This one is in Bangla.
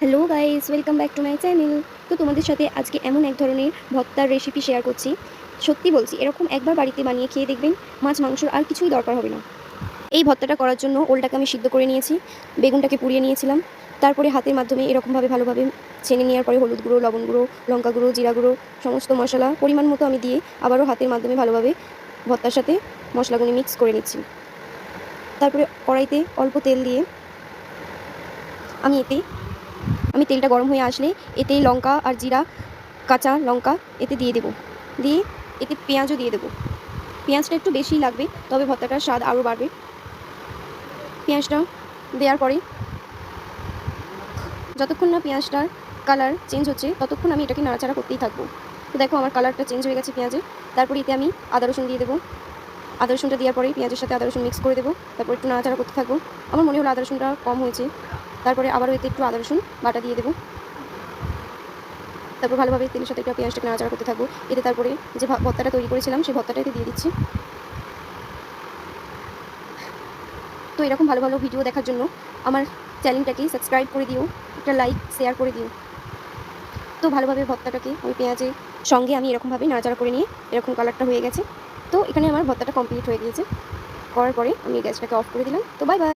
Hello guys, welcome back to my channel. তো তোমাদের সাথে আজকে এমন এক ধরনের ভর্তার রেসিপি শেয়ার করছি। সত্যি বলছি, এরকম একবার বাড়িতে বানিয়ে খেয়ে দেখবেন, মাছ মাংসর আর কিছুই দরকার হবে না। এই ভর্তাটা করার জন্য ওলটাকে আমি সিদ্ধ করে নিয়েছি, বেগুনটাকে পুড়িয়ে নিয়েছিলাম। তারপরে হাতের মাধ্যমে এরকমভাবে ভালোভাবে ছেনে নেওয়ার পরে হলুদ গুঁড়ো, লবণ গুঁড়ো, লঙ্কা গুঁড়ো, জিরা গুঁড়ো, সমস্ত মশলা পরিমাণ মতো আমি দিয়ে আবারও হাতের মাধ্যমে ভালোভাবে ভর্তার সাথে মশলাগুলো মিক্স করে নিচ্ছি। তারপরে কড়াইতে অল্প তেল দিয়ে আমি তেলটা গরম হয়ে আসলে এতে লঙ্কা আর জিরা, কাঁচা লঙ্কা এতে দিয়ে দেবো। দিয়ে এতে পেঁয়াজও দিয়ে দেবো। পেঁয়াজটা একটু বেশিই লাগবে, তবে ভর্তাটার স্বাদ আরও বাড়বে। পেঁয়াজটা দেওয়ার পরে যতক্ষণ না পেঁয়াজটার কালার চেঞ্জ হচ্ছে ততক্ষণ আমি এটাকে নাড়াচাড়া করতেই থাকবো। তো দেখো আমার কালারটা চেঞ্জ হয়ে গেছে পেঁয়াজের। তারপরে এতে আমি আদা রসুন দিয়ে দেবো। আদা রসুনটা দেওয়ার পরে পেঁয়াজের সাথে আদা রসুন মিক্স করে দেবো। তারপর একটু নাড়াচাড়া করতে থাকবো। আমার মনে হলো আদা রসুনটা কম হয়েছে, তারপরে আবারও এতে একটু আদা রসুন বাটা দিয়ে দেবো। তারপর ভালোভাবে তেলের সাথে একটু পেঁয়াজটাকে নাড়াচাড়া করতে থাকবো। এতে তারপরে যে ভর্তাটা তৈরি করেছিলাম সেই ভর্তাটা এতে দিয়ে দিচ্ছি। তো এরকম ভালো ভালো ভিডিও দেখার জন্য আমার চ্যানেলটাকে সাবস্ক্রাইব করে দিও, একটা লাইক শেয়ার করে দিও। তো ভালোভাবে ভর্তাটাকে ওই পেঁয়াজের সঙ্গে আমি এরকমভাবে নাড়াচাড়া করে নিয়ে এরকম কালারটা হয়ে গেছে। তো এখানে আমার ভর্তাটা কমপ্লিট হয়ে গিয়েছে। করার পরে আমি গ্যাসটাকে অফ করে দিলাম। তো বাই বাই।